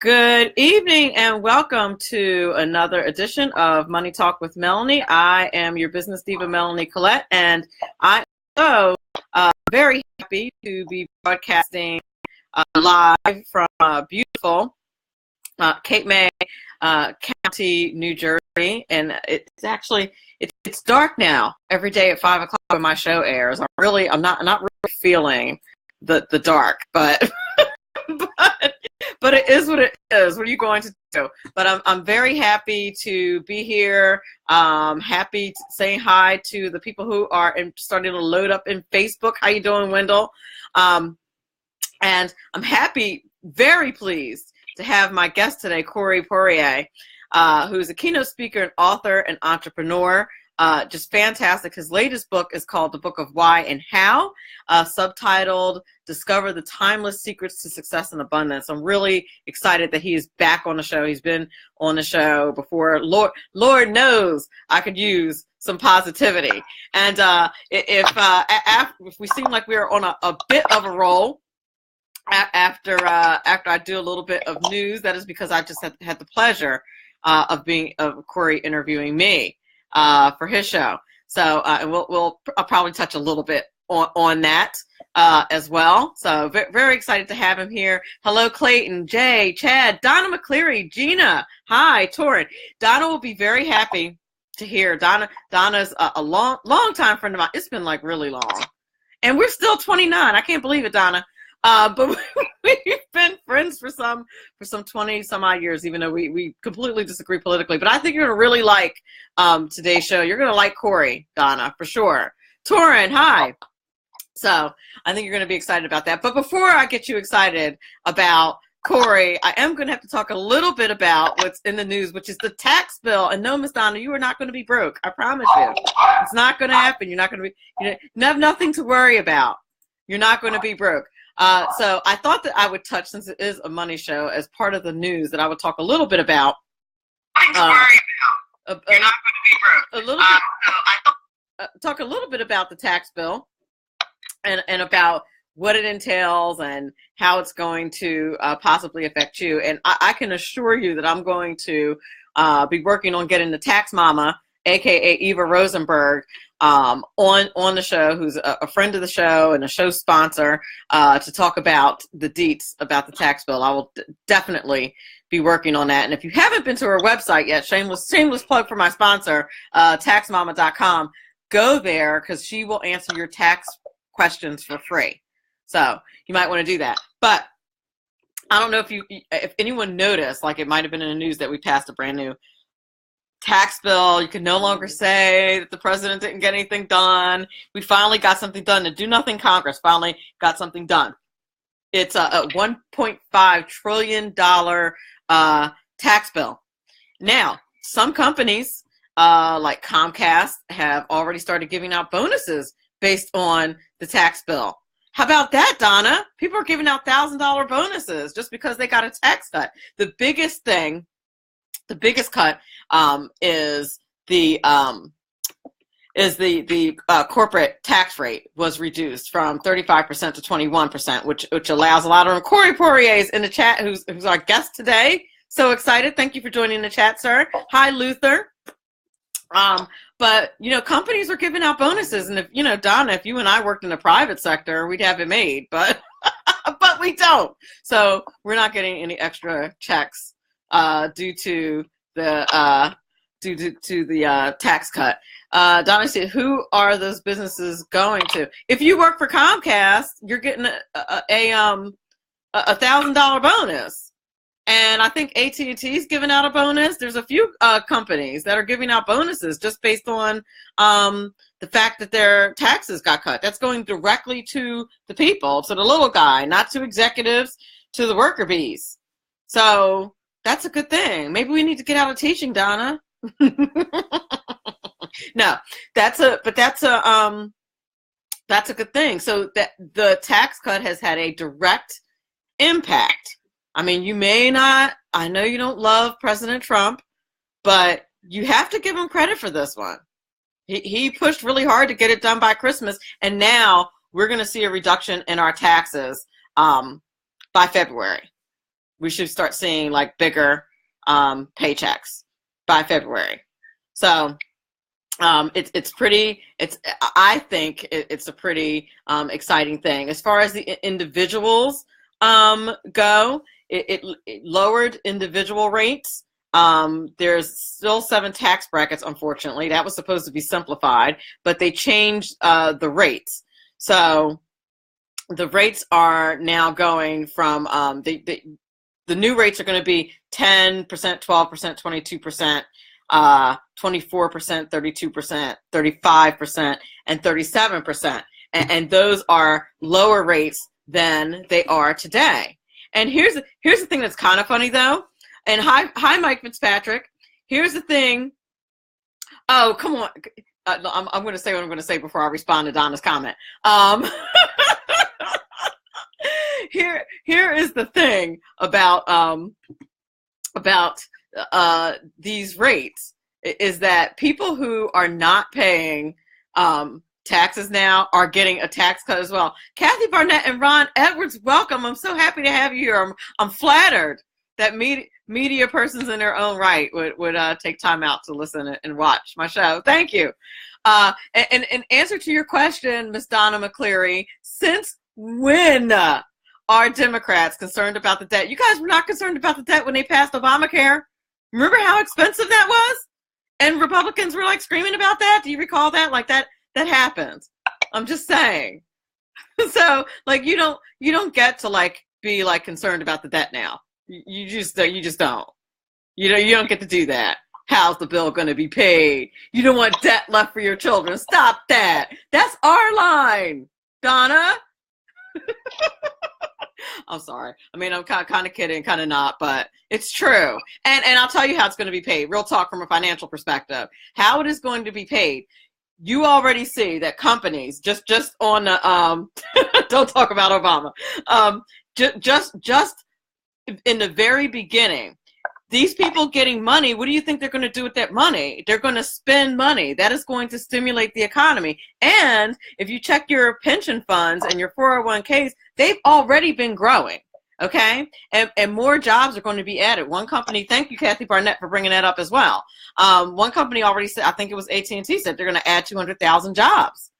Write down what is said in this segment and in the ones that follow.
Good evening and welcome to another edition of Money Talk with Melanie. I am your business diva, Melanie Collette, and I am so very happy to be broadcasting live from beautiful Cape May County, New Jersey. And it's dark now every day at 5 o'clock when my show airs. I'm not really feeling the dark, but but it is what it is. What are you going to do? But I'm very happy to be here. Happy to say hi to the people who are starting to load up in Facebook. How you doing, Wendell? And I'm happy, very pleased to have my guest today, Poirier, who's a keynote speaker and author and entrepreneur. Just fantastic. His latest book is called The Book of Why and How, subtitled Discover the Timeless Secrets to Success and Abundance. I'm really excited that he is back on the show. He's been on the show before. Lord knows I could use some positivity. And if we seem like we're on a bit of a roll after I do a little bit of news, that is because I just had the pleasure of Corey interviewing me for his show. So I'll probably touch a little bit on that as well. So very excited to have him here. Hello, Clayton, Jay, Chad, Donna McCleary, Gina. Hi, Torrin. Donna will be very happy to hear. Donna's a long time friend of mine. It's been like really long. And we're still 29. I can't believe it, Donna. But we've been friends for some 20 some odd years, even though we completely disagree politically. But I think you're going to really like today's show. You're going to like Corey, Donna, for sure. Torrin, hi. So I think you're going to be excited about that. But before I get you excited about Corey, I am going to have to talk a little bit about what's in the news, which is the tax bill. And no, Miss Donna, you are not going to be broke. I promise you. It's not going to happen. You're not going to be, you have nothing to worry about. You're not going to be broke. So I thought that I would touch, since it is a money show, as part of the news, that I would talk a little bit about. You're not going to be broke. Talk a little bit about the tax bill and about what it entails and how it's going to possibly affect you. And I can assure you that I'm going to be working on getting the tax mama, aka Eva Rosenberg, on the show, who's a friend of the show and a show sponsor, to talk about the deets about the tax bill. I will definitely be working on that. And if you haven't been to her website yet, shameless plug for my sponsor, taxmama.com, go there, because she will answer your tax questions for free. So you might want to do that. But I don't know if anyone noticed, like it might have been in the news, that we passed a brand new tax bill. You can no longer say that the president didn't get anything done. We finally got something done. The Do Nothing Congress finally got something done. It's a $1.5 trillion tax bill. Now, some companies like Comcast have already started giving out bonuses based on the tax bill. How about that, Donna? People are giving out $1,000 bonuses just because they got a tax cut. The biggest cut is the corporate tax rate was reduced from 35% to 21%, which allows a lot of them. Corey Poirier is in the chat, who's our guest today. So excited! Thank you for joining the chat, sir. Hi, Luther. But companies are giving out bonuses, and if Donna, if you and I worked in the private sector, we'd have it made, but but we don't. So we're not getting any extra checks due to the tax cut. Donna said, who are those businesses going to? If you work for Comcast, you're getting a $1,000 bonus. And I think AT&T is giving out a bonus. There's a few companies that are giving out bonuses just based on the fact that their taxes got cut. That's going directly to the people, to the little guy, not to executives, to the worker bees. So that's a good thing. Maybe we need to get out of teaching, Donna. No, that's a good thing. So that the tax cut has had a direct impact. I mean, you may not, I know you don't love President Trump, but you have to give him credit for this one. He pushed really hard to get it done by Christmas, and now we're going to see a reduction in our taxes by February. we should start seeing like bigger paychecks by February. So I think it's a pretty exciting thing. As far as the individuals go, it lowered individual rates. There's still 7 tax brackets, unfortunately. That was supposed to be simplified, but they changed the rates. So the rates are now going from the new rates are going to be 10%, 12%, 22%, 24%, 32%, 35%, and 37%. And those are lower rates than they are today. And here's the thing that's kind of funny though. And hi, Mike Fitzpatrick. Here's the thing. Oh, come on. I'm going to say what I'm going to say before I respond to Donna's comment. Here is the thing about these rates is that people who are not paying taxes now are getting a tax cut as well. Kathy Barnett and Ron Edwards, welcome. I'm so happy to have you here. I'm flattered that media persons in their own right would take time out to listen and watch my show. Thank you. And in answer to your question, Miss Donna McCleary, since when are Democrats concerned about the debt? You guys were not concerned about the debt when they passed Obamacare. Remember how expensive that was? And Republicans were like screaming about that. Do you recall that? Like that happened. I'm just saying. So like you don't get to like be like concerned about the debt now. You just don't. You don't get to do that. How's the bill going to be paid? You don't want debt left for your children. Stop that. That's our line, Donna. I'm sorry. I mean, I'm kind of kidding, kind of not, but it's true. And I'll tell you how it's going to be paid. Real talk from a financial perspective. How it is going to be paid. You already see that companies just on the don't talk about Obama. Just in the very beginning, these people getting money, what do you think they're going to do with that money? They're going to spend money. That is going to stimulate the economy. And if you check your pension funds and your 401ks, they've already been growing, okay? And more jobs are going to be added. One company, thank you, Kathy Barnett, for bringing that up as well. One company already said, I think it was AT&T, said they're going to add 200,000 jobs,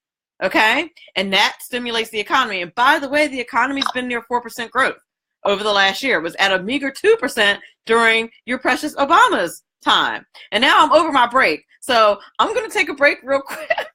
okay? And that stimulates the economy. And by the way, the economy's been near 4% growth over the last year. It was at a meager 2% during your precious Obama's time. And now I'm over my break. So I'm going to take a break real quick,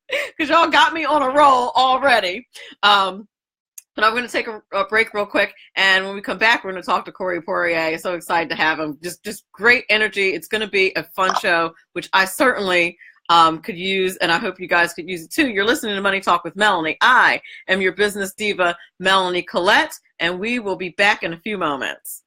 because y'all got me on a roll already. But I'm going to take a break real quick. And when we come back, we're going to talk to Corey Poirier. So excited to have him. Just great energy. It's going to be a fun show, which I certainly could use, and I hope you guys could use it too. You're listening to Money Talk with Melanie. I am your business diva, Melanie Collette, and we will be back in a few moments.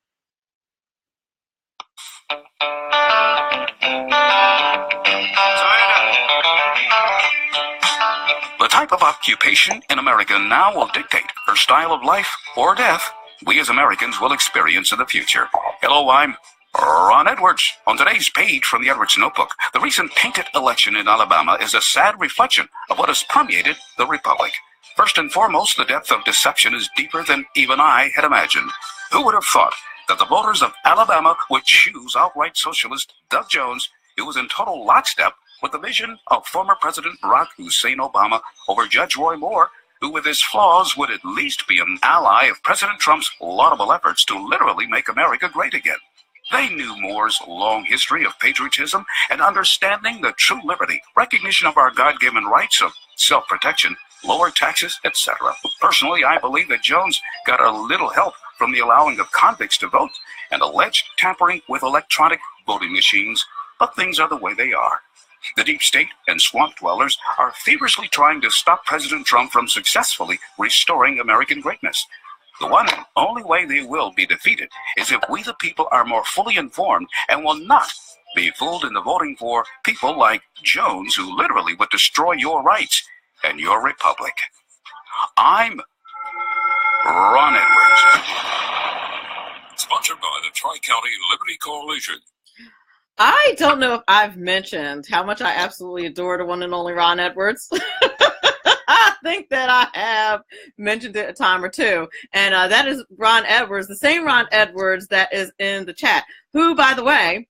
The type of occupation in America now will dictate her style of life or death we as Americans will experience in the future. Hello, I'm Ron Edwards. On today's page from the Edwards Notebook, the recent tainted election in Alabama is a sad reflection of what has permeated the republic. First and foremost, the depth of deception is deeper than even I had imagined. Who would have thought that the voters of Alabama would choose outright socialist Doug Jones, who was in total lockstep with the vision of former President Barack Hussein Obama, over Judge Roy Moore, who with his flaws would at least be an ally of President Trump's laudable efforts to literally make America great again. They knew Moore's long history of patriotism and understanding the true liberty, recognition of our God-given rights of self-protection, lower taxes, etc. Personally, I believe that Jones got a little help from the allowing of convicts to vote and alleged tampering with electronic voting machines, but things are the way they are. The deep state and swamp dwellers are feverishly trying to stop President Trump from successfully restoring American greatness. The one and only way they will be defeated is if we the people are more fully informed and will not be fooled into voting for people like Jones, who literally would destroy your rights and your republic. I'm Ron Edwards. Sponsored by the Tri-County Liberty Coalition. I don't know if I've mentioned how much I absolutely adore the one and only Ron Edwards. think that I have mentioned it a time or two. And that is Ron Edwards, the same Ron Edwards that is in the chat, who, by the way,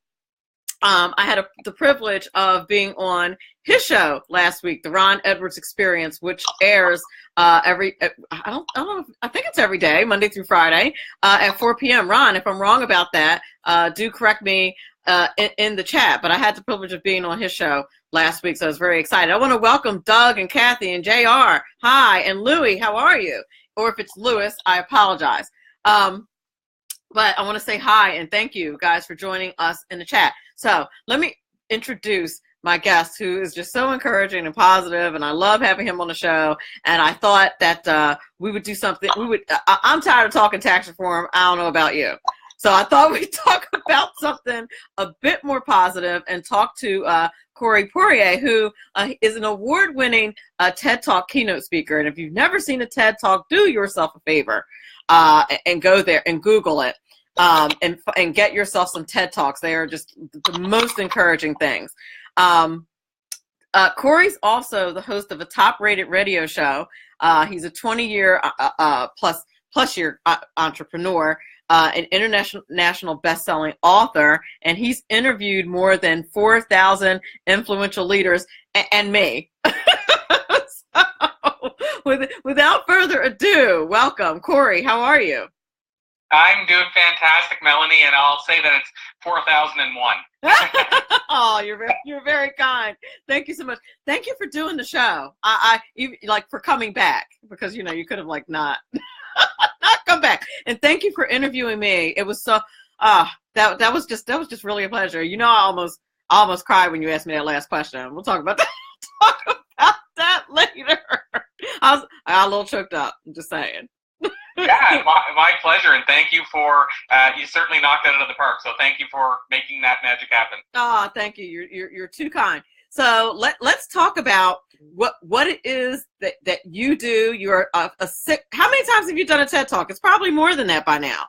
I had the privilege of being on his show last week, the Ron Edwards Experience, which airs I don't know, I think it's every day, Monday through Friday, at 4 p.m. Ron, if I'm wrong about that, do correct me in the chat. But I had the privilege of being on his show last week, so I was very excited. I want to welcome Doug and Kathy and JR. Hi, and Louie, how are you? Or if it's Lewis, I apologize. But I want to say hi and thank you guys for joining us in the chat. So let me introduce my guest, who is just so encouraging and positive, and I love having him on the show. And I thought that we would do something. I'm tired of talking tax reform. I don't know about you. So I thought we'd talk about something a bit more positive and talk to Corey Poirier, who is an award-winning TED Talk keynote speaker. And if you've never seen a TED Talk, do yourself a favor and go there and Google it and get yourself some TED Talks. They are just the most encouraging things. Corey's also the host of a top-rated radio show. He's a 20-year plus year entrepreneur, an international best-selling author, and he's interviewed more than 4,000 influential leaders and me. So, without further ado, welcome, Corey. How are you? I'm doing fantastic, Melanie, and I'll say that it's 4001. Oh, you're very kind. Thank you so much. Thank you for doing the show. You for coming back, because you could have not come back. And thank you for interviewing me. It was so that was just really a pleasure. I almost cried when you asked me that last question. We'll talk about that. Talk about that later. I got a little choked up. I'm just saying. Yeah, my pleasure, and thank you for you certainly knocked it out of the park. So thank you for making that magic happen. Oh, thank you. You're too kind. So let's talk about what it is that you do. You're a sick. How many times have you done a TED Talk? It's probably more than that by now.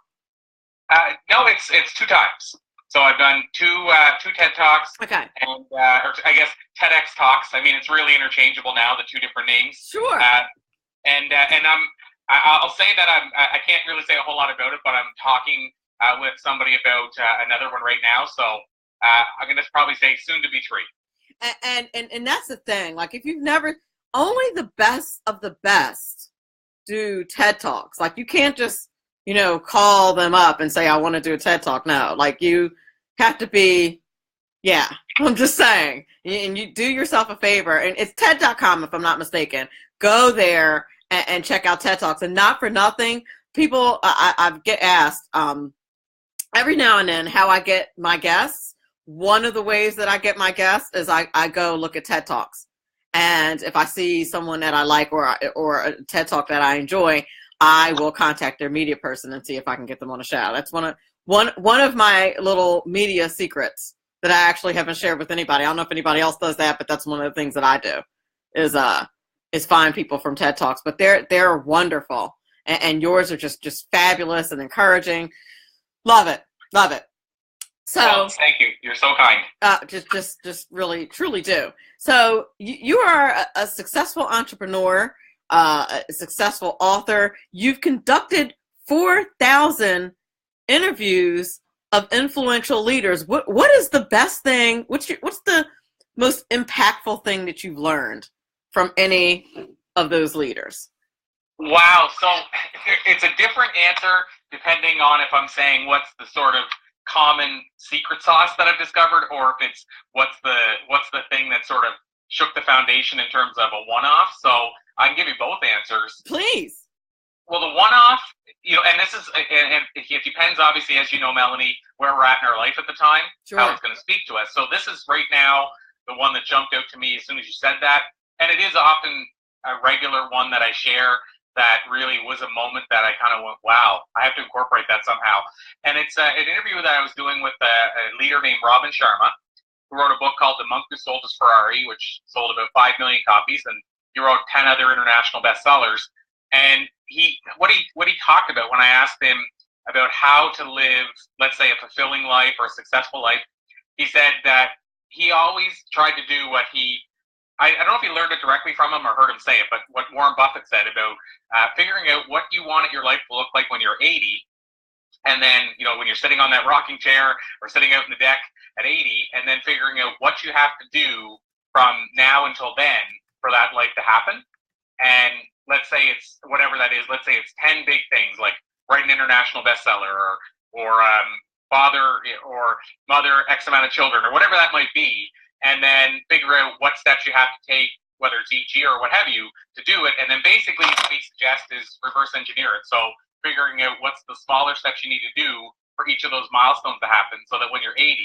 No, it's 2 times. So I've done two TED Talks. Okay. And or I guess TEDx Talks. I mean, it's really interchangeable now, the 2 different names. Sure. And I'll say that I can't really say a whole lot about it, but I'm talking with somebody about another one right now. So I'm going to probably say soon to be 3. And that's the thing. If you've never, only the best of the best do TED Talks. You can't just, call them up and say, I want to do a TED Talk. No, you have to be, yeah, I'm just saying. And you do yourself a favor. And it's TED.com, if I'm not mistaken. Go there and check out TED Talks. And not for nothing, people, I get asked every now and then how I get my guests. One of the ways that I get my guests is I go look at TED Talks. And if I see someone that I like or a TED Talk that I enjoy, I will contact their media person and see if I can get them on a show. That's one of my little media secrets that I actually haven't shared with anybody. I don't know if anybody else does that, but that's one of the things that I do is find people from TED Talks. But they're wonderful, and yours are just fabulous and encouraging. Love it. So well, thank you. You're so kind. Just really, truly do. So you are a successful entrepreneur, a successful author. You've conducted 4,000 interviews of influential leaders. What is the best thing? What's the most impactful thing that you've learned from any of those leaders? Wow. So it's a different answer depending on if I'm saying what's the sort of common secret sauce that I've discovered, or if it's what's the thing that sort of shook the foundation in terms of a one-off. So I can give you both answers. Please. Well, the one-off, and this is, and it depends, obviously, as you know, Melanie, where we're at in our life at the time, Sure. How it's going to speak to us. So this is right now the one that jumped out to me as soon as you said that, and it is often a regular one that I share that really was a moment that I kind of went, wow, I have to incorporate that somehow. And it's an interview that I was doing with a leader named Robin Sharma, who wrote a book called The Monk Who Sold His Ferrari, which sold about 5 million copies, and he wrote 10 other international bestsellers. And what he talked about when I asked him about how to live, let's say, a fulfilling life or a successful life, he said that he always tried to do what he I don't know if you learned it directly from him or heard him say it, but what Warren Buffett said about figuring out what you want your life to look like when you're 80, and then, when you're sitting on that rocking chair or sitting out in the deck at 80, and then figuring out what you have to do from now until then for that life to happen. And let's say it's whatever that is. Let's say it's 10 big things, like write an international bestseller or father or mother X amount of children or whatever that might be. And then figure out what steps you have to take, whether it's each year or what have you, to do it. And then basically what we suggest is reverse engineer it. So figuring out what's the smaller steps you need to do for each of those milestones to happen so that when you're 80,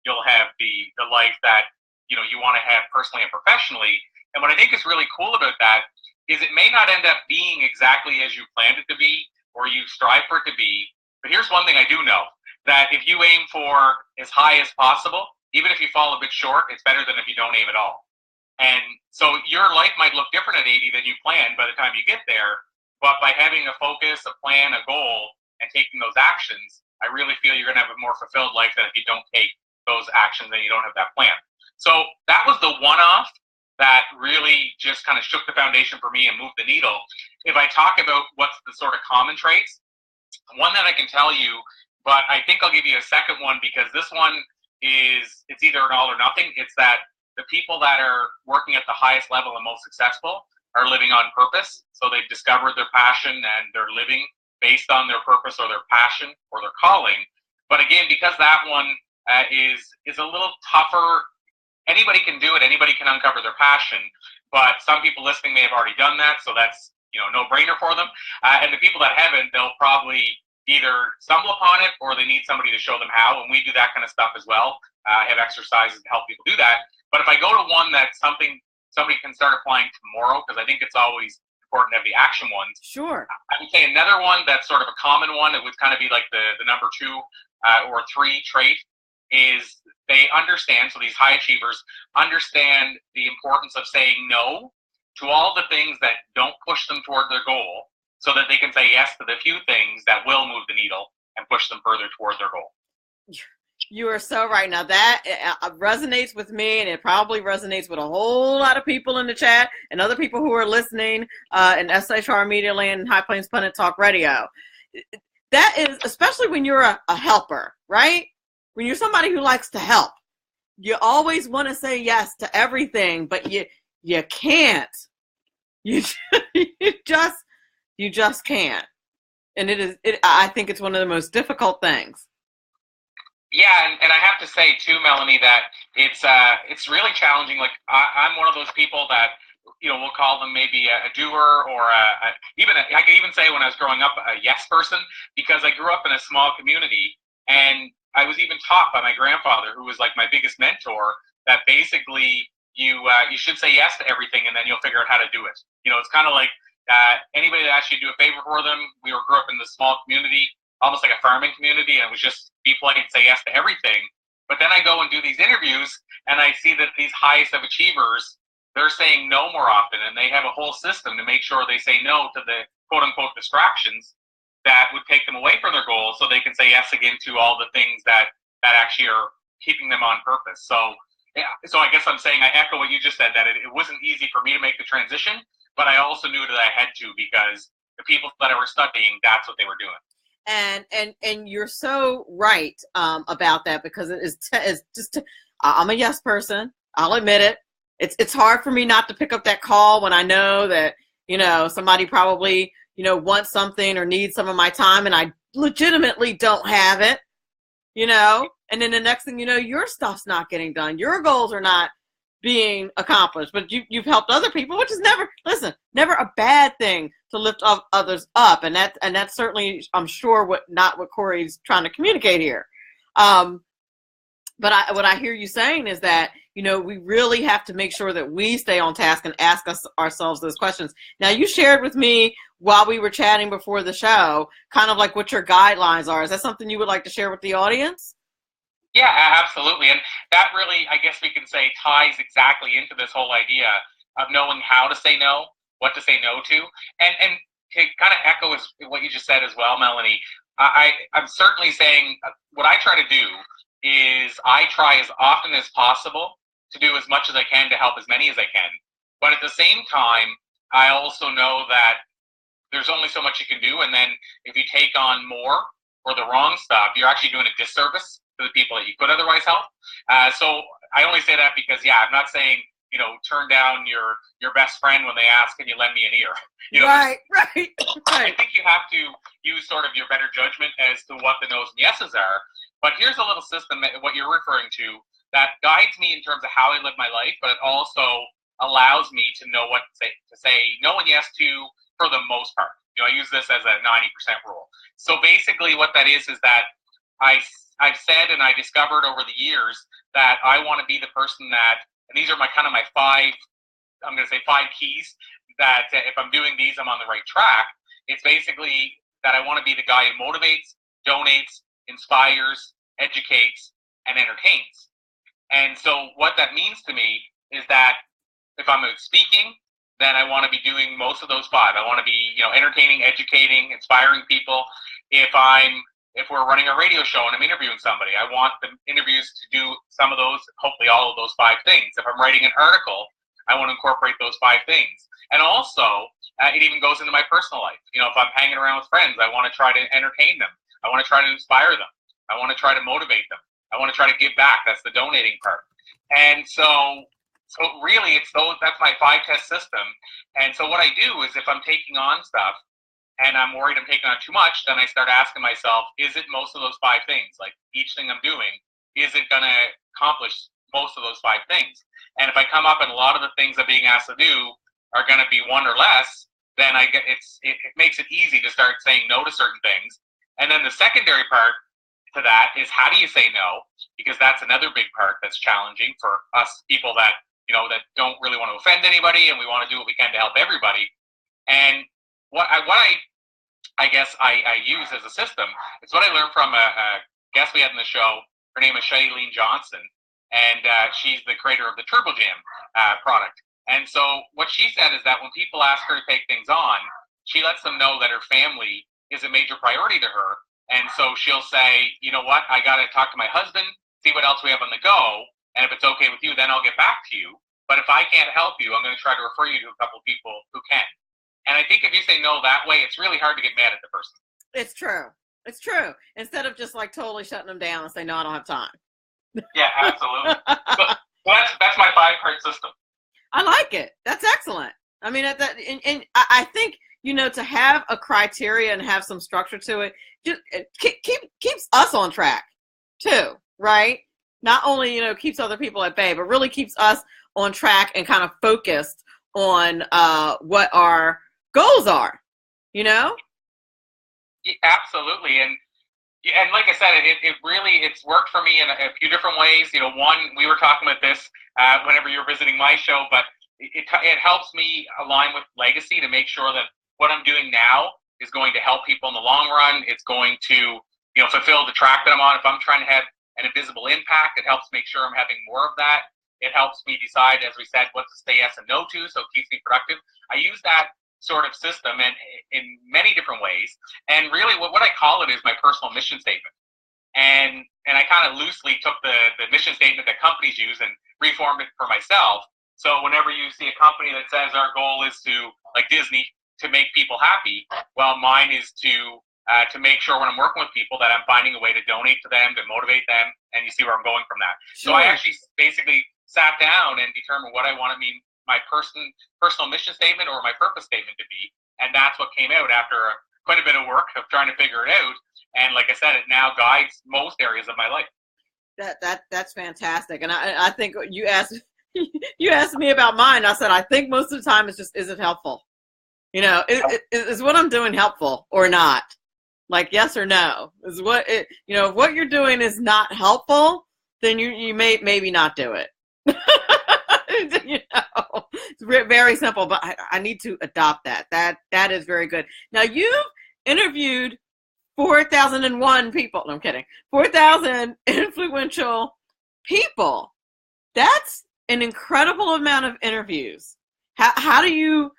you'll have the life that, you want to have personally and professionally. And what I think is really cool about that is it may not end up being exactly as you planned it to be or you strive for it to be. But here's one thing I do know, that if you aim for as high as possible, even if you fall a bit short, it's better than if you don't aim at all. And so your life might look different at 80 than you planned by the time you get there, but by having a focus, a plan, a goal, and taking those actions, I really feel you're going to have a more fulfilled life than if you don't take those actions and you don't have that plan. So that was the one-off that really just kind of shook the foundation for me and moved the needle. If I talk about what's the sort of common traits, one that I can tell you, but I think I'll give you a second one because this one it's either an all or nothing. It's that the people that are working at the highest level and most successful are living on purpose. So they've discovered their passion and they're living based on their purpose or their passion or their calling. But again, because that one is a little tougher, anybody can do it. Anybody can uncover their passion. But some people listening may have already done that. So that's, no-brainer for them. And the people that haven't, they'll probably either stumble upon it or they need somebody to show them how, and we do that kind of stuff as well. I have exercises to help people do that. But if I go to one that's something somebody can start applying tomorrow, because I think it's always important to have the action ones. Sure. I would say another one that's sort of a common one, it would kind of be like the number 2 or 3 trait, is they understand, so these high achievers understand the importance of saying no to all the things that don't push them toward their goal, so that they can say yes to the few things that will move the needle and push them further toward their goal. You are so right. Now that resonates with me, and it probably resonates with a whole lot of people in the chat and other people who are listening in SHR Media Land and High Plains Pundit Talk Radio. That is, especially when you're a helper, right? When you're somebody who likes to help, you always want to say yes to everything, but you can't. You just can't. And I think it's one of the most difficult things. Yeah, and I have to say too, Melanie, that it's really challenging. Like I'm one of those people that, we'll call them maybe a doer or I could even say when I was growing up a yes person, because I grew up in a small community, and I was even taught by my grandfather, who was like my biggest mentor, that basically you should say yes to everything, and then you'll figure out how to do it. It's kind of like anybody that asks you to do a favor for them. We grew up in this small community, almost like a farming community, and it was just be polite and say yes to everything. But then I go and do these interviews, and I see that these highest of achievers, they're saying no more often, and they have a whole system to make sure they say no to the quote-unquote distractions that would take them away from their goals, so they can say yes again to all the things that actually are keeping them on purpose. So, yeah, so I guess I'm saying I echo what you just said, that it wasn't easy for me to make the transition, but I also knew that I had to, because the people that I were studying, that's what they were doing. And you're so right about that, because I'm a yes person. I'll admit it. It's hard for me not to pick up that call when I know that, somebody probably, wants something or needs some of my time, and I legitimately don't have it, and then the next thing you know, your stuff's not getting done. Your goals are not being accomplished, but you've helped other people, which is never a bad thing to lift others up. And that's certainly, I'm sure, not what Corey's trying to communicate here. But what I hear you saying is that, we really have to make sure that we stay on task and ask ourselves those questions. Now, you shared with me while we were chatting before the show, kind of like what your guidelines are. Is that something you would like to share with the audience? Yeah, absolutely. And that really, I guess we can say, ties exactly into this whole idea of knowing how to say no, what to say no to. And to kind of echo what you just said as well, Melanie, I'm certainly saying what I try to do is I try as often as possible to do as much as I can to help as many as I can. But at the same time, I also know that there's only so much you can do. And then if you take on more or the wrong stuff, you're actually doing a disservice to the people that you could otherwise help. So I only say that because, I'm not saying, turn down your best friend when they ask, can you lend me an ear? Right. I think you have to use sort of your better judgment as to what the no's and yeses are. But here's a little system, what you're referring to, that guides me in terms of how I live my life, but it also allows me to know what to say no and yes to for the most part. I use this as a 90% rule. So basically what that is that I've said and I discovered over the years that I want to be the person that, and these are my five keys, that if I'm doing these, I'm on the right track. It's basically that I want to be the guy who motivates, donates, inspires, educates, and entertains. And so what that means to me is that if I'm speaking, then I want to be doing most of those five. I want to be, entertaining, educating, inspiring people. If we're running a radio show and I'm interviewing somebody, I want the interviews to do some of those, hopefully all of those five things. If I'm writing an article, I want to incorporate those five things. And also, it even goes into my personal life. If I'm hanging around with friends, I want to try to entertain them. I want to try to inspire them. I want to try to motivate them. I want to try to give back. That's the donating part. And so really, that's my 5-test system. And so what I do is if I'm taking on stuff and I'm worried I'm taking on too much, then I start asking myself, is it most of those 5 things? Like each thing I'm doing, is it going to accomplish most of those 5 things? And if I come up and a lot of the things I'm being asked to do are going to be 1 or less, then it makes it easy to start saying no to certain things. And then the secondary part to that is, how do you say no? Because that's another big part that's challenging for us people that that don't really want to offend anybody, and we want to do what we can to help everybody. And what I guess I use as a system, it's what I learned from a guest we had in the show. Her name is Shailene Johnson, and she's the creator of the Turbo Jam product. And so what she said is that when people ask her to take things on, she lets them know that her family is a major priority to her. And so she'll say, you know what, I got to talk to my husband, see what else we have on the go. And if it's okay with you, then I'll get back to you. But if I can't help you, I'm going to try to refer you to a couple people who can. And I think if you say no that way, it's really hard to get mad at the person. It's true. Instead of just like totally shutting them down and say, no, I don't have time. Yeah, absolutely. So that's my 5-part system. I like it. That's excellent. I mean, and I think, to have a criteria and have some structure to it, just keeps us on track too, right? Not only, keeps other people at bay, but really keeps us on track and kind of focused on what our goals are, Yeah, absolutely. And like I said, it's worked for me in a few different ways. One, we were talking about this whenever you were visiting my show, but it helps me align with legacy to make sure that what I'm doing now is going to help people in the long run. It's going to, fulfill the track that I'm on. If I'm trying to have an invisible impact, it helps make sure I'm having more of that. It helps me decide, as we said, what to say yes and no to, so it keeps me productive. I use that sort of system in many different ways. And really what I call it is my personal mission statement. And I kind of loosely took the mission statement that companies use and reformed it for myself. So whenever you see a company that says our goal is to, like Disney, to make people happy, well, mine is to make sure when I'm working with people that I'm finding a way to donate to them, to motivate them, and you see where I'm going from that. Sure. So I actually basically sat down and determined what I want to mean my personal mission statement or my purpose statement to be, and that's what came out after quite a bit of work of trying to figure it out. And like I said, it now guides most areas of my life. That's fantastic. And I think you asked me about mine. I said I think most of the time it's just, is it helpful? Is what I'm doing helpful or not? Like yes or no? Is what if what you're doing is not helpful, then you may maybe not do it. It's very simple, but I need to adopt that. That is very good. Now you've interviewed 4,001 people. No, I'm kidding. 4,000 influential people. That's an incredible amount of interviews. How do you?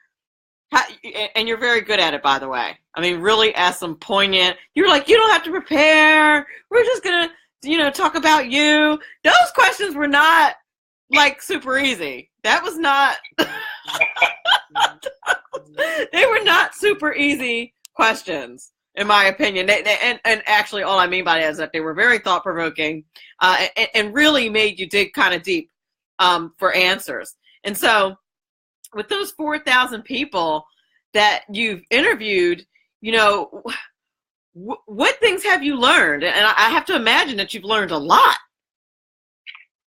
And you're very good at it, by the way. I mean, really ask some poignant. You're like, you don't have to prepare. We're just gonna, talk about you. Those questions were not like super easy. That was not, they were not super easy questions, in my opinion. And actually all I mean by that is that they were very thought provoking, and really made you dig kind of deep, for answers. And so with those 4,000 people that you've interviewed, you know, what things have you learned? And I have to imagine that you've learned a lot.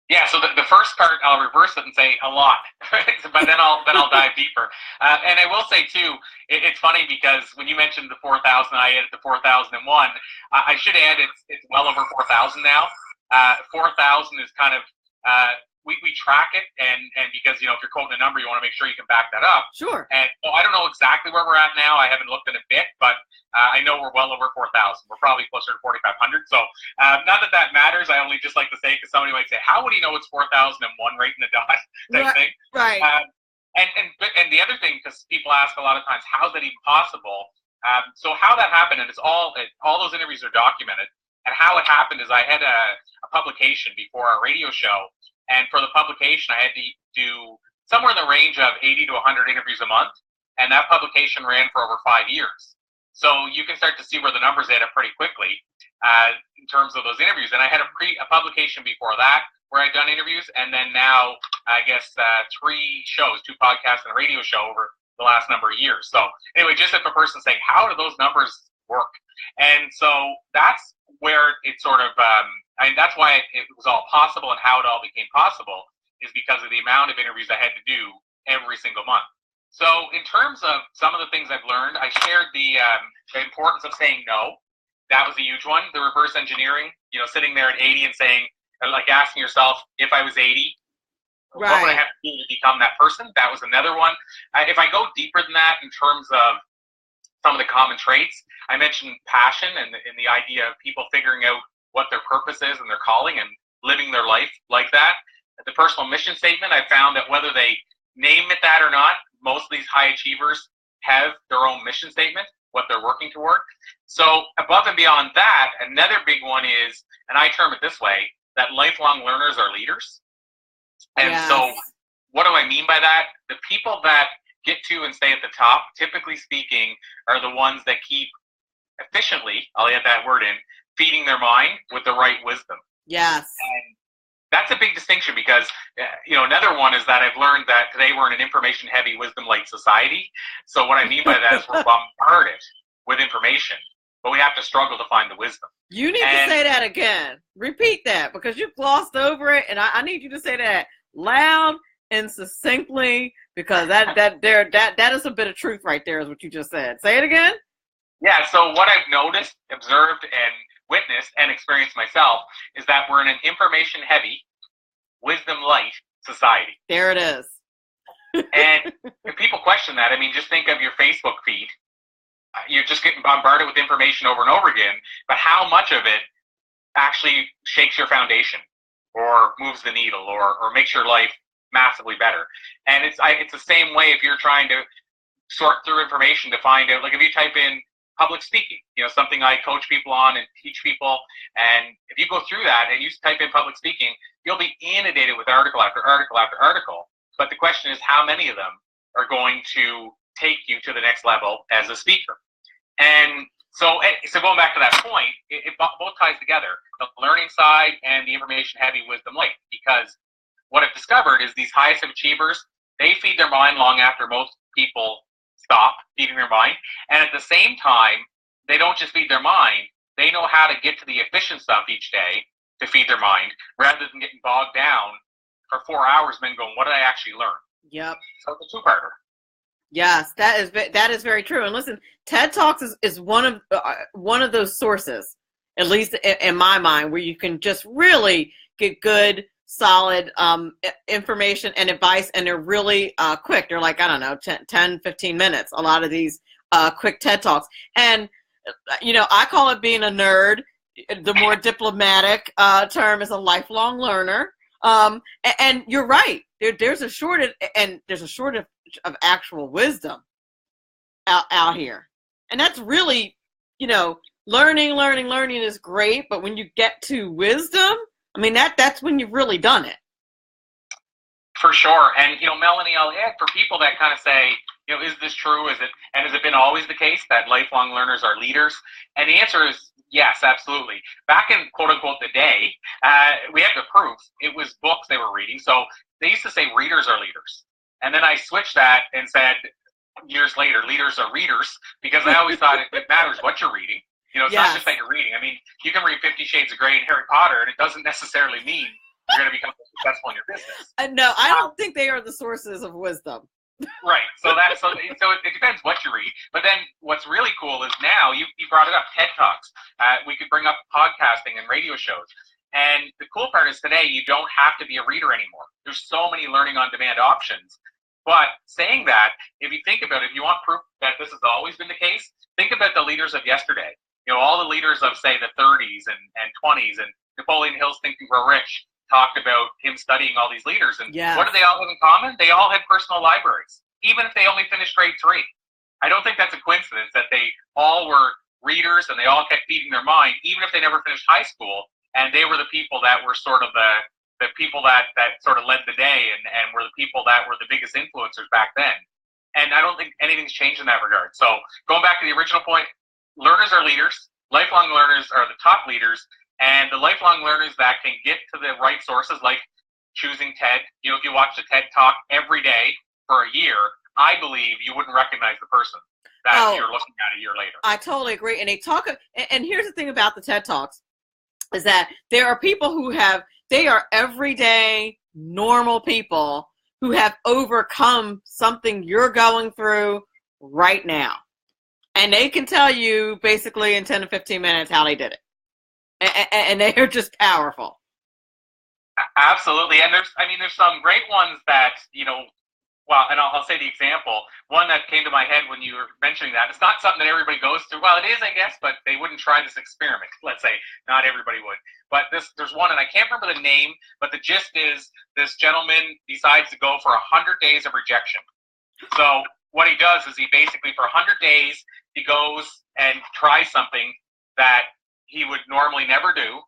Yeah, so the first part, I'll reverse it and say a lot, but then I'll dive deeper. And I will say too, it's funny because when you mentioned the 4,000, I added the 4,001. I should add it's well over 4,000 now. 4,000 is kind of we track it, and because if you're quoting a number, you want to make sure you can back that up. Sure. And so I don't know exactly where we're at now. I haven't looked in a bit, but I know we're well over 4,000. We're probably closer to 4,500. So not that matters. I only just like to say, because somebody might say, "How would he know it's 4,001 right in the dot?" type thing. Right. And the other thing, because people ask a lot of times, how is that even possible? So how that happened, and it's all those interviews are documented. And how it happened is I had a publication before our radio show. And for the publication, I had to do somewhere in the range of 80 to 100 interviews a month. And that publication ran for over 5 years. So you can start to see where the numbers add up pretty quickly in terms of those interviews. And I had a publication before that where I'd done interviews. And then now, I guess, 3 shows, 2 podcasts and a radio show over the last number of years. So anyway, just if a person's saying, how do those numbers work? And so that's where it sort of... that's why it was all possible, and how it all became possible is because of the amount of interviews I had to do every single month. So in terms of some of the things I've learned, I shared the importance of saying no. That was a huge one. The reverse engineering, sitting there at 80 and saying, like asking yourself, if I was 80, right, what would I have to do to become that person? That was another one. If I go deeper than that in terms of some of the common traits, I mentioned passion and the idea of people figuring out what their purpose is and their calling and living their life like that. The personal mission statement, I found that whether they name it that or not, most of these high achievers have their own mission statement, what they're working toward. So above and beyond that, another big one is, and I term it this way, that lifelong learners are leaders. And yes. So what do I mean by that? The people that get to and stay at the top, typically speaking, are the ones that keep efficiently, I'll add that word in, feeding their mind with the right wisdom. Yes. And that's a big distinction because, another one is that I've learned that today we're in an information-heavy, wisdom-light society. So what I mean by that is we're bombarded with information, but we have to struggle to find the wisdom. You need to say that again. Repeat that, because you glossed over it, and I need you to say that loud and succinctly, because that is a bit of truth right there, is what you just said. Say it again. Yeah, so what I've noticed, observed, and witnessed and experienced myself is that we're in an information-heavy, wisdom-light society. There it is. And if people question that, just think of your Facebook feed. You're just getting bombarded with information over and over again, but how much of it actually shakes your foundation or moves the needle or makes your life massively better? And it's the same way if you're trying to sort through information to find out, like if you type in public speaking, something I coach people on and teach people. And if you go through that and you type in public speaking, you'll be inundated with article after article after article. But the question is, how many of them are going to take you to the next level as a speaker? And so going back to that point, it both ties together, the learning side and the information-heavy, wisdom-light. Because what I've discovered is these highest achievers, they feed their mind long after most people stop feeding their mind. And at the same time, they don't just feed their mind, they know how to get to the efficient stuff each day to feed their mind, rather than getting bogged down for 4 hours and then going, what did I actually learn? Yep. So it's a two-parter. Yes, that is very true. And listen, TED Talks is one of those sources, at least in my mind, where you can just really get good, solid information and advice, and they're really quick. They're like, I don't know, 10, 15 minutes, a lot of these quick TED Talks. And, I call it being a nerd. The more diplomatic term is a lifelong learner. And you're right. There's a shortage, and there's a shortage of actual wisdom out here. And that's really, learning is great. But when you get to wisdom, that's when you've really done it. For sure. And, Melanie, I'll add for people that kind of say, is this true? Has it been always the case that lifelong learners are leaders? And the answer is yes, absolutely. Back in quote unquote the day, we had the proof. It was books they were reading. So they used to say readers are leaders. And then I switched that and said, years later, leaders are readers, because I always thought it matters what you're reading. It's not just that you're reading. I mean, you can read 50 Shades of Grey and Harry Potter, and it doesn't necessarily mean you're going to become successful in your business. No, I don't think they are the sources of wisdom. Right. So it depends what you read. But then what's really cool is now you brought it up, TED Talks. We could bring up podcasting and radio shows. And the cool part is today you don't have to be a reader anymore. There's so many learning on demand options. But saying that, if you think about it, if you want proof that this has always been the case, think about the leaders of yesterday. All the leaders of, say, the 30s and 20s, and Napoleon Hill's Think and Grow Rich talked about him studying all these leaders. And what do they all have in common? They all had personal libraries, even if they only finished grade 3. I don't think that's a coincidence that they all were readers and they all kept feeding their mind, even if they never finished high school. And they were the people that were sort of the people that sort of led the day and were the people that were the biggest influencers back then. And I don't think anything's changed in that regard. So going back to the original point, learners are leaders. Lifelong learners are the top leaders. And the lifelong learners that can get to the right sources, like choosing TED, if you watch a TED Talk every day for a year, I believe you wouldn't recognize the person that you're looking at a year later. I totally agree. And and here's the thing about the TED Talks is that there are people they are everyday, normal people who have overcome something you're going through right now. And they can tell you basically in 10 to 15 minutes how they did it. And they're just powerful. Absolutely. And there's some great ones that, and I'll say the example. One that came to my head when you were mentioning that, it's not something that everybody goes through. Well, it is, I guess, but they wouldn't try this experiment. Let's say not everybody would. But there's one, and I can't remember the name, but the gist is this gentleman decides to go for 100 days of rejection. So what he does is he basically, for 100 days, he goes and tries something that he would normally never do,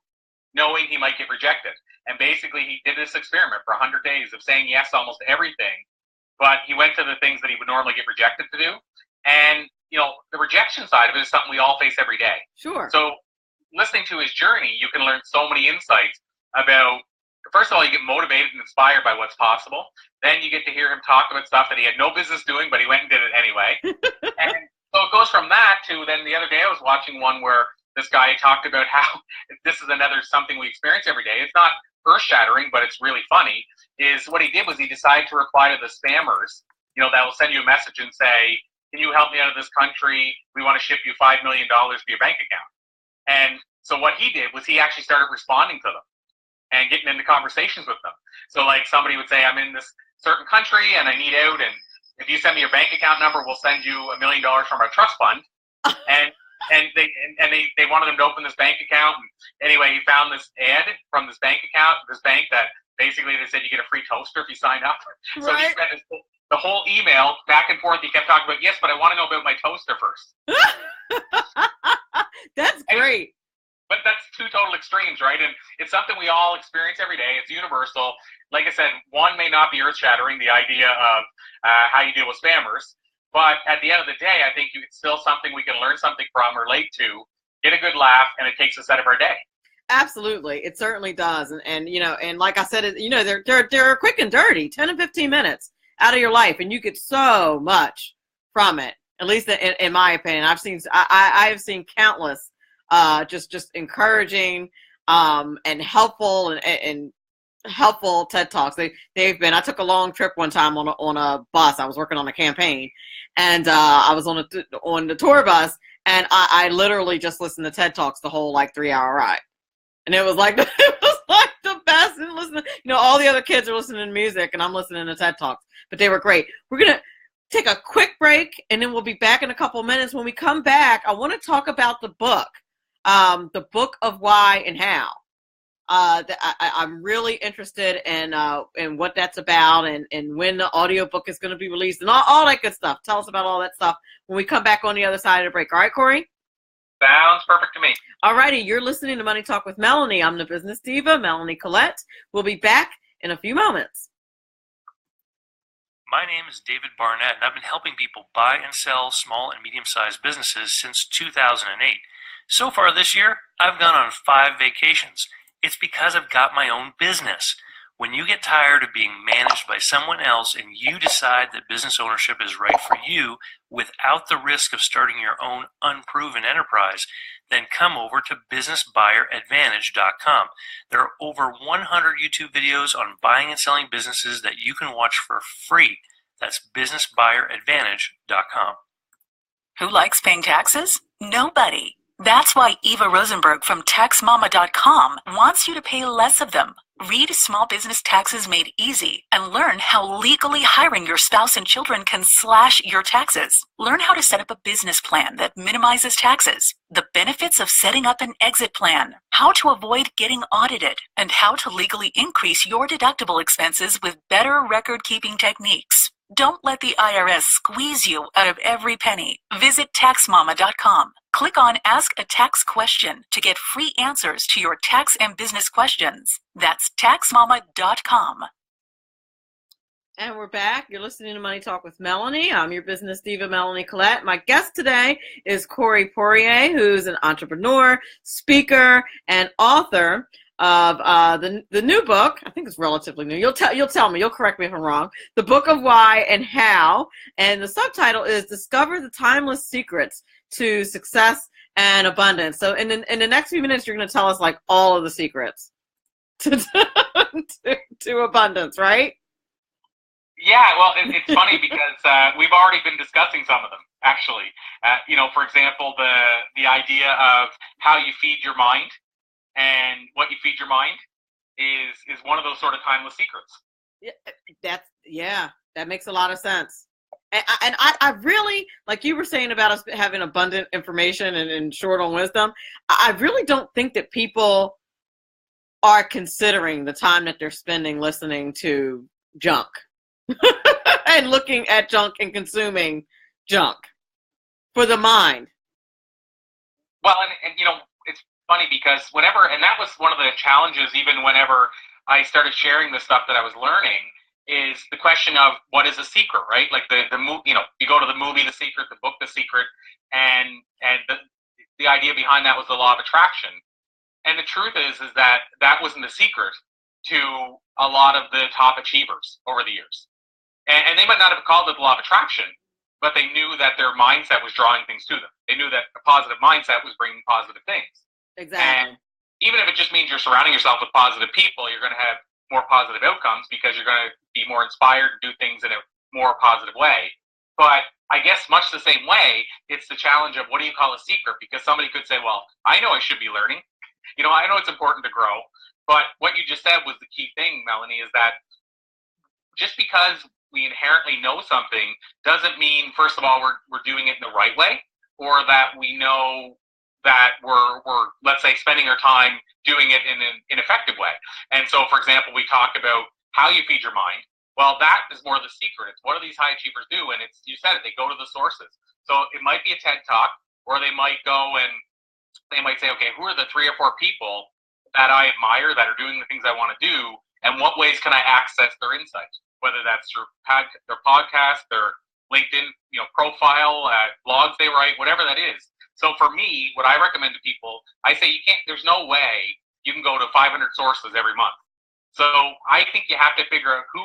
knowing he might get rejected. And basically, he did this experiment for 100 days of saying yes to almost everything, but he went to the things that he would normally get rejected to do. And, the rejection side of it is something we all face every day. Sure. So listening to his journey, you can learn so many insights about, first of all, you get motivated and inspired by what's possible. Then you get to hear him talk about stuff that he had no business doing, but he went and did it anyway. And so it goes from that to then the other day I was watching one where this guy talked about how this is something we experience every day. It's not earth-shattering, but it's really funny, is what he did was he decided to reply to the spammers, that will send you a message and say, can you help me out of this country? We want to ship you $5 million to your bank account. And so what he did was he actually started responding to them and getting into conversations with them. So like somebody would say, I'm in this certain country and I need out, and if you send me your bank account number, we'll send you $1 million from our trust fund. And they wanted him to open this bank account. And anyway, he found this ad from this bank that basically they said you get a free toaster if you sign up. Right. So he spent the whole email back and forth. He kept talking about, yes, but I want to know about my toaster first. That's great. But that's two total extremes, right? And it's something we all experience every day. It's universal. Like I said, one may not be earth-shattering, the idea of how you deal with spammers. But at the end of the day, I think it's still something we can learn something from, relate to, get a good laugh, and it takes us out of our day. Absolutely. It certainly does. And like I said, they're quick and dirty, 10 and 15 minutes out of your life. And you get so much from it, at least in my opinion. I have seen countless just encouraging and helpful and helpful TED Talks. They've been. I took a long trip one time on a bus. I was working on a campaign, and I was on the tour bus, and I literally just listened to TED Talks the whole 3-hour ride, and it was like the best. And listen, all the other kids are listening to music, and I'm listening to TED Talks, but they were great. We're gonna take a quick break, and then we'll be back in a couple minutes. When we come back, I want to talk about the book of Why and How. I'm really interested in what that's about and when the audiobook is going to be released and all that good stuff. Tell us about all that stuff when we come back on the other side of the break. All right, Corey? Sounds perfect to me. All righty. You're listening to Money Talk with Melanie. I'm the business diva, Melanie Collette. We'll be back in a few moments. My name is David Barnett, and I've been helping people buy and sell small and medium-sized businesses since 2008. So far this year, I've gone on 5 vacations. It's because I've got my own business. When you get tired of being managed by someone else and you decide that business ownership is right for you without the risk of starting your own unproven enterprise, then come over to businessbuyeradvantage.com. There are over 100 YouTube videos on buying and selling businesses that you can watch for free. That's businessbuyeradvantage.com. Who likes paying taxes? Nobody. That's why Eva Rosenberg from TaxMama.com wants you to pay less of them. Read Small Business Taxes Made Easy and learn how legally hiring your spouse and children can slash your taxes. Learn how to set up a business plan that minimizes taxes, the benefits of setting up an exit plan, how to avoid getting audited, and how to legally increase your deductible expenses with better record-keeping techniques. Don't let the IRS squeeze you out of every penny. Visit TaxMama.com. Click on Ask a Tax Question to get free answers to your tax and business questions. That's TaxMama.com. And we're back. You're listening to Money Talk with Melanie. I'm your business diva, Melanie Collette. My guest today is Corey Poirier, who's an entrepreneur, speaker, and author of the new book. I think it's relatively new. You'll tell me. You'll correct me if I'm wrong. The Book of Why and How, and the subtitle is Discover the Timeless Secrets to Success and Abundance. So in the next few minutes, you're going to tell us like all of the secrets to abundance, right? Yeah, well, it's funny because we've already been discussing some of them, actually. For example, the idea of how you feed your mind and what you feed your mind is one of those sort of timeless secrets. Yeah, that makes a lot of sense. And I really, like you were saying about us having abundant information and short on wisdom, I really don't think that people are considering the time that they're spending listening to junk and looking at junk and consuming junk for the mind. Well, and it's funny because and that was one of the challenges even whenever I started sharing the stuff that I was learning, is the question of what is a secret, right? Like the you go to the movie The Secret, the book The Secret, and the idea behind that was the law of attraction. And the truth is that wasn't the secret to a lot of the top achievers over the years. And they might not have called it the law of attraction, but they knew that their mindset was drawing things to them. They knew that a positive mindset was bringing positive things. Exactly. And even if it just means you're surrounding yourself with positive people, you're going to have more positive outcomes because you're going to be more inspired to do things in a more positive way. But I guess much the same way, it's the challenge of what do you call a secret? Because somebody could say, well, I know I should be learning. I know it's important to grow. But what you just said was the key thing, Melanie, is that just because we inherently know something doesn't mean, first of all, we're doing it in the right way, or that we know that we're let's say spending our time doing it in an ineffective way. And so, for example, we talk about how you feed your mind. Well, that is more the secret. It's what do these high achievers do? And it's, you said it, they go to the sources. So it might be a TED Talk, or they might go and they might say, okay, who are the 3 or 4 people that I admire that are doing the things I want to do, and what ways can I access their insights? Whether that's through their podcast, their LinkedIn profile, blogs they write, whatever that is. So for me, what I recommend to people, I say there's no way you can go to 500 sources every month. So I think you have to figure out who,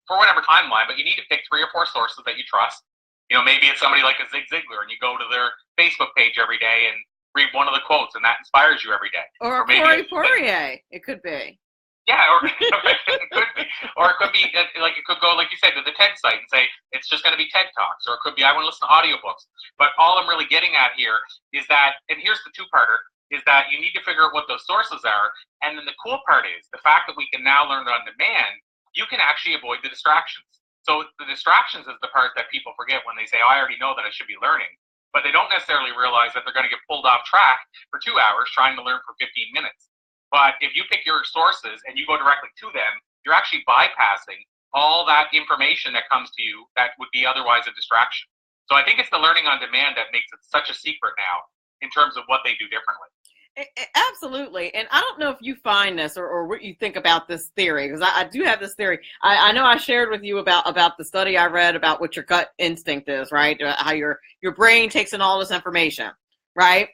for whatever timeline, but you need to pick 3 or 4 sources that you trust. Maybe it's somebody like a Zig Ziglar, and you go to their Facebook page every day and read one of the quotes, and that inspires you every day. Or Corey Poirier, it could be. Yeah, or it could be. Or it could be, like, it could go, like you said, to the TED site and say, it's just going to be TED Talks. Or it could be, I want to listen to audiobooks. But all I'm really getting at here is that, and here's the two-parter, is that you need to figure out what those sources are. And then the cool part is, the fact that we can now learn on demand, you can actually avoid the distractions. So the distractions is the part that people forget when they say, oh, I already know that I should be learning. But they don't necessarily realize that they're going to get pulled off track for 2 hours trying to learn for 15 minutes. But if you pick your sources and you go directly to them, you're actually bypassing all that information that comes to you that would be otherwise a distraction. So I think it's the learning on demand that makes it such a secret now in terms of what they do differently. Absolutely. And I don't know if you find this or what you think about this theory, because I do have this theory. I know I shared with you about the study I read about what your gut instinct is, right? How your brain takes in all this information, right?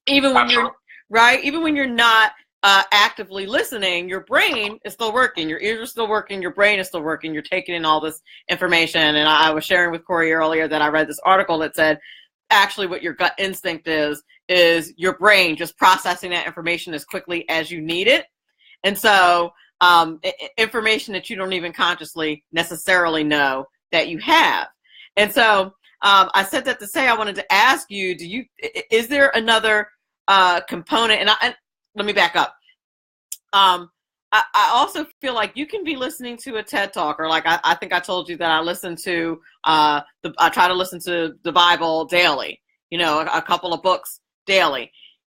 Even when you're right, even when you're not actively listening, your brain is still working. Your ears are still working. Your brain is still working. You're taking in all this information. And I was sharing with Poirier earlier that I read this article that said actually what your gut instinct is your brain just processing that information as quickly as you need it. And so information that you don't even consciously necessarily know that you have. And so I said that to say I wanted to ask you, is there another component? And let me back up. I also feel like you can be listening to a TED Talk, or like I think I told you that I listen to I try to listen to the Bible daily, a couple of books daily.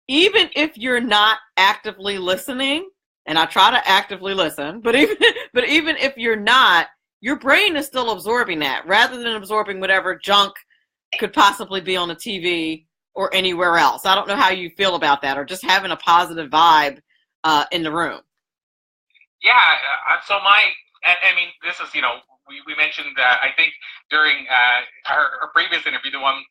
Even if you're not actively listening, and I try to actively listen, but even if you're not, your brain is still absorbing that rather than absorbing whatever junk could possibly be on the TV or anywhere else. I don't know how you feel about that, or just having a positive vibe in the room. Yeah, so I mean, this is, we mentioned, I think during our previous interview, the one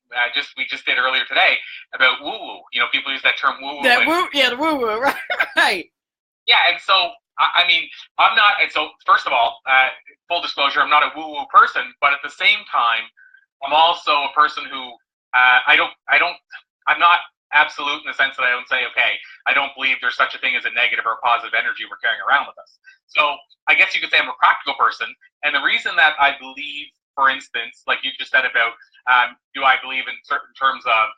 we just did earlier today about woo-woo. People use that term woo-woo. The woo-woo, right. Yeah, and so, I mean, I'm not, and so, first of all, full disclosure, I'm not a woo-woo person, but at the same time, I'm also a person who, I'm not absolute in the sense that I don't say, okay, I don't believe there's such a thing as a negative or a positive energy we're carrying around with us. So I guess you could say I'm a practical person. And the reason that I believe, for instance, like you just said about, do I believe in certain terms of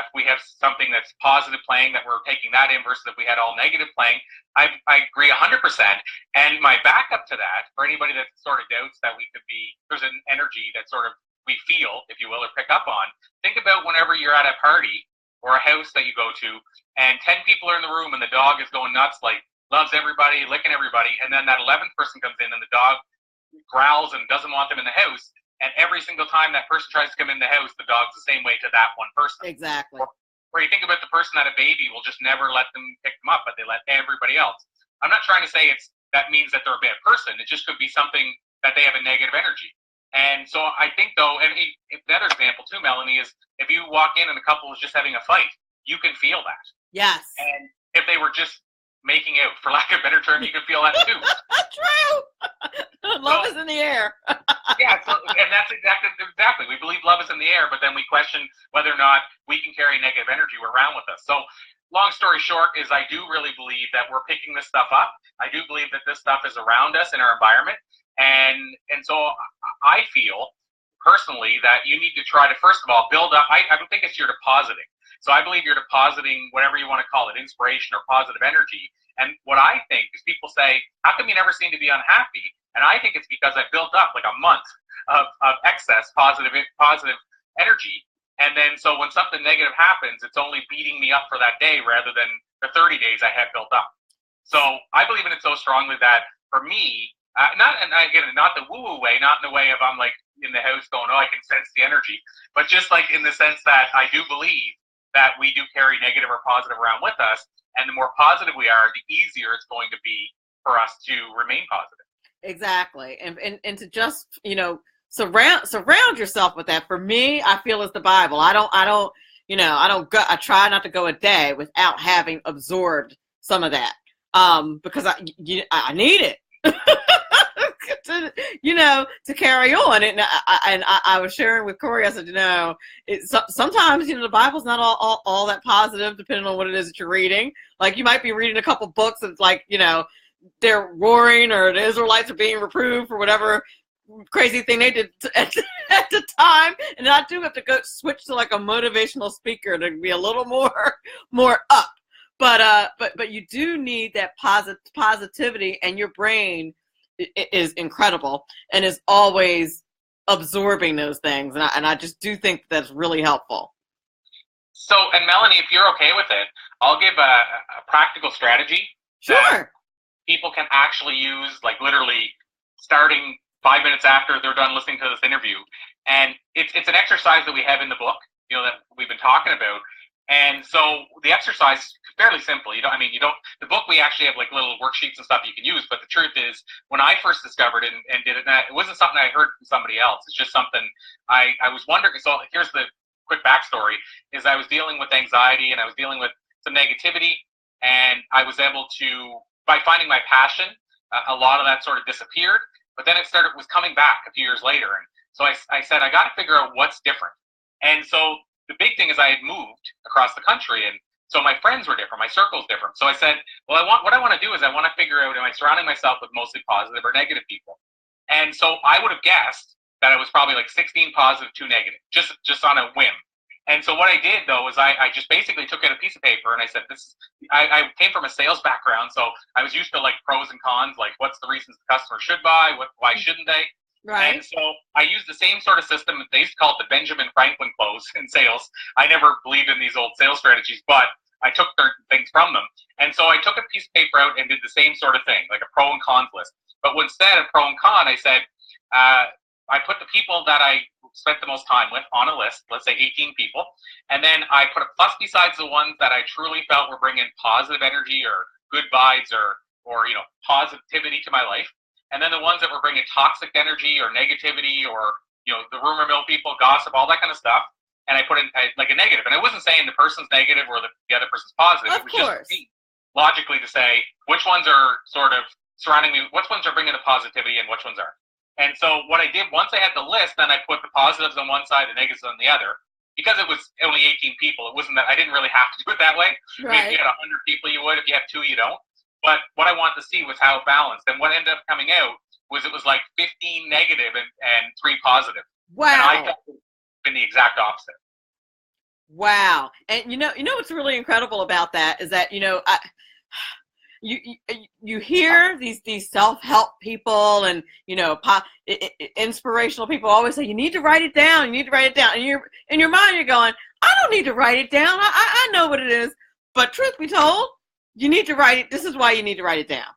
if we have something that's positive playing, that we're taking that in versus if we had all negative playing, I agree 100%. And my backup to that, for anybody that sort of doubts that there's an energy that sort of we feel, if you will, or pick up on, think about whenever you're at a party or a house that you go to, and 10 people are in the room, and the dog is going nuts, like loves everybody, licking everybody, and then that 11th person comes in, and the dog growls and doesn't want them in the house, and every single time that person tries to come in the house, the dog's the same way to that one person. Exactly. Or you think about the person that a baby will just never let them pick them up, but they let everybody else. I'm not trying to say that means that they're a bad person. It just could be something that they have a negative energy. And so I think, though, and another example too, Melanie, is if you walk in and a couple is just having a fight, you can feel that. Yes. And if they were just making out, for lack of a better term, you can feel that too. True. Love is in the air. Yeah, and that's exactly. We believe love is in the air, but then we question whether or not we can carry negative energy around with us. So long story short is I do really believe that we're picking this stuff up. I do believe that this stuff is around us in our environment. And so I feel personally that you need to try to, first of all, build up. I don't think it's you're depositing. So I believe you're depositing whatever you want to call it, inspiration or positive energy. And what I think is people say, how come you never seem to be unhappy? And I think it's because I built up like a month of excess positive energy. And then so when something negative happens, it's only beating me up for that day rather than the 30 days I had built up. So I believe in it so strongly that for me, not the woo-woo way, not in the way of I'm like in the house going, oh, I can sense the energy, but just like in the sense that I do believe that we do carry negative or positive around with us, and the more positive we are, the easier it's going to be for us to remain positive. Exactly, and to just surround yourself with that. For me, I feel it's the Bible. I try not to go a day without having absorbed some of that, because I need it. to carry on. And I was sharing with Corey, I said, sometimes, the Bible's not all that positive, depending on what it is that you're reading. Like, you might be reading a couple books that's like, they're warring, or the Israelites are being reproved for whatever crazy thing they did at the time. And I do have to go switch to like a motivational speaker to be a little more up. But you do need that positivity, and your brain is incredible and is always absorbing those things. And I just do think that's really helpful. So, and Melanie, if you're okay with it, I'll give a practical strategy. Sure. People can actually use, like literally starting 5 minutes after they're done listening to this interview. And it's an exercise that we have in the book, that we've been talking about. And so the exercise is fairly simple. The book, we actually have like little worksheets and stuff you can use. But the truth is, when I first discovered it and did it, it wasn't something I heard from somebody else. It's just something I was wondering. So here's the quick backstory: is I was dealing with anxiety and I was dealing with some negativity, and I was able to, by finding my passion, a lot of that sort of disappeared. But then it was coming back a few years later, and so I said I got to figure out what's different. And so the big thing is I had moved across the country, and so my friends were different, my circle's different. So I said, well, what I want to do is I want to figure out, am I surrounding myself with mostly positive or negative people? And so I would have guessed that it was probably like 16 positive, 2 negative, just on a whim. And so what I did, though, is I just basically took out a piece of paper and I said, I came from a sales background, so I was used to like pros and cons, like what's the reasons the customer should buy, why shouldn't they? Right. And so I used the same sort of system. They used to call it the Benjamin Franklin close in sales. I never believed in these old sales strategies, but I took certain things from them. And so I took a piece of paper out and did the same sort of thing, like a pro and cons list. But instead of pro and con, I said, I put the people that I spent the most time with on a list, let's say 18 people. And then I put a plus besides the ones that I truly felt were bringing positive energy or good vibes or positivity to my life. And then the ones that were bringing toxic energy or negativity or, the rumor mill people, gossip, all that kind of stuff. And I put in like a negative. And I wasn't saying the person's negative or the other person's positive. Of it was course. Just logically to say which ones are sort of surrounding me, which ones are bringing the positivity and which ones aren't. And so what I did, once I had the list, then I put the positives on one side, the negatives on the other. Because it was only 18 people, it wasn't that I didn't really have to do it that way. Right. If you had 100 people, you would. If you have 2, you don't. But what I wanted to see was how balanced. And what ended up coming out was it was like 15 negative and 3 positive. Wow. And I felt been the exact opposite. Wow. And you know what's really incredible about that is that, you hear these self-help people and, inspirational people always say, you need to write it down. You need to write it down. And you're in your mind, you're going, I don't need to write it down. I know what it is. But truth be told, you need to write it. This is why you need to write it down.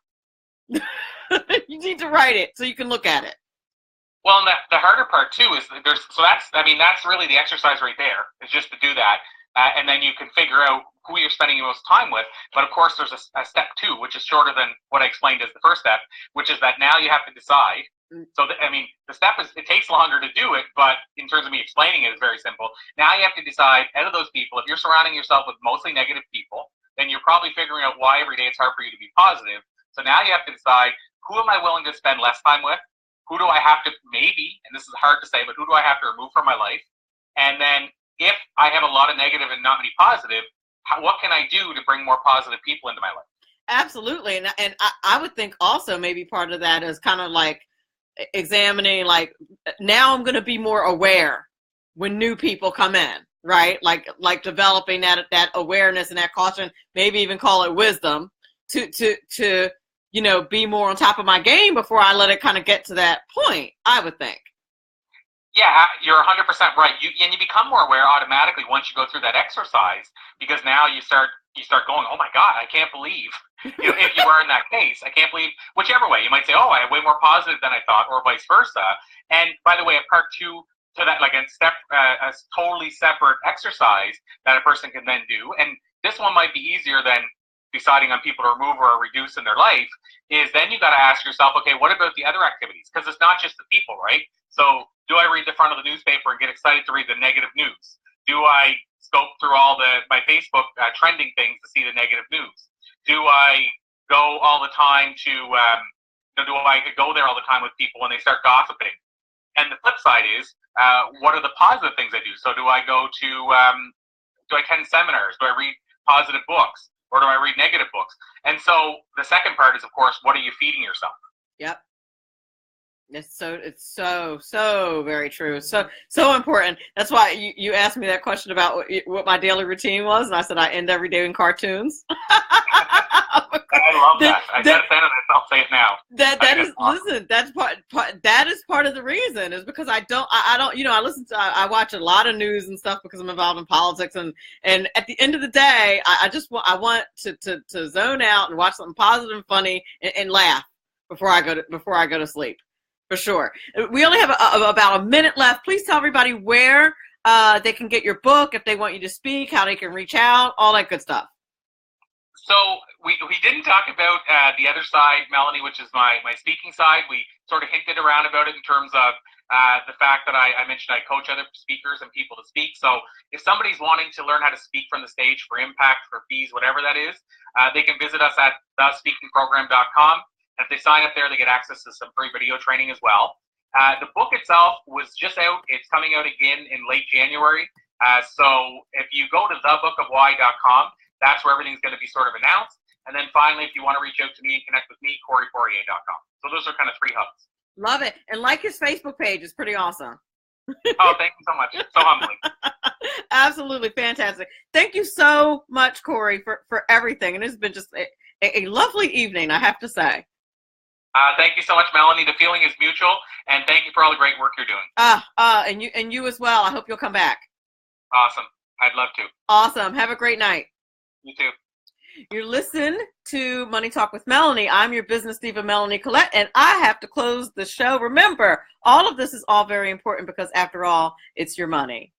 You need to write it so you can look at it. Well, and the harder part too is that's really the exercise right there, is just to do that. And then you can figure out who you're spending your most time with. But of course, there's a step 2, which is shorter than what I explained as the first step, which is that now you have to decide. So, the step it takes longer to do it, but in terms of me explaining it, it's very simple. Now you have to decide, out of those people, if you're surrounding yourself with mostly negative people, then you're probably figuring out why every day it's hard for you to be positive. So now you have to decide, who am I willing to spend less time with? Who do I have to maybe, and this is hard to say, but who do I have to remove from my life? And then if I have a lot of negative and not many positive, what can I do to bring more positive people into my life? Absolutely. And I would think also maybe part of that is kind of like examining, like, now I'm going to be more aware when new people come in, right? Like developing that awareness and that caution, maybe even call it wisdom to be more on top of my game before I let it kind of get to that point, I would think. Yeah, you're 100% right. You become more aware automatically once you go through that exercise, because now you start going, oh my God, I can't believe, if you are in that case, I can't believe, whichever way, you might say, oh, I have way more positive than I thought, or vice versa. And by the way, a part 2 to that, like a totally separate exercise that a person can then do, and this one might be easier than deciding on people to remove or reduce in their life, is then you got to ask yourself, okay, what about the other activities? Because it's not just the people, right? So do I read the front of the newspaper and get excited to read the negative news? Do I scope through all my Facebook trending things to see the negative news? Do I go all the time do I go there all the time with people when they start gossiping? And the flip side is, what are the positive things I do? So do I go to, do I attend seminars? Do I read positive books? Or do I read negative books? And so the second part is, of course, what are you feeding yourself? Yep. It's so very true. So important. That's why you asked me that question about what my daily routine was, and I said I end every day in cartoons. I love that. I said it then, and I'll say it now. That is part of the reason, is because I watch a lot of news and stuff because I'm involved in politics, and at the end of the day, I want to zone out and watch something positive and funny and laugh before I go to sleep. For sure. We only have about a minute left. Please tell everybody where they can get your book, if they want you to speak, how they can reach out, all that good stuff. So we didn't talk about the other side, Melanie, which is my speaking side. We sort of hinted around about it in terms of the fact that I mentioned I coach other speakers and people to speak. So if somebody's wanting to learn how to speak from the stage for impact, for fees, whatever that is, they can visit us at thespeakingprogram.com. And if they sign up there, they get access to some free video training as well. The book itself was just out. It's coming out again in late January. So if you go to thebookofwhy.com, that's where everything's going to be sort of announced. And then finally, if you want to reach out to me and connect with me, Poirier.com. So those are kind of 3 hubs. Love it. And like his Facebook page. It's pretty awesome. Oh, thank you so much. So humbling. Absolutely fantastic. Thank you so much, Corey, for everything. And it's been just a lovely evening, I have to say. Thank you so much, Melanie. The feeling is mutual. And thank you for all the great work you're doing. And you as well. I hope you'll come back. Awesome. I'd love to. Awesome. Have a great night. You too. You listen to Money Talk with Melanie. I'm your business diva, Melanie Collette, and I have to close the show. Remember, all of this is all very important because, after all, it's your money.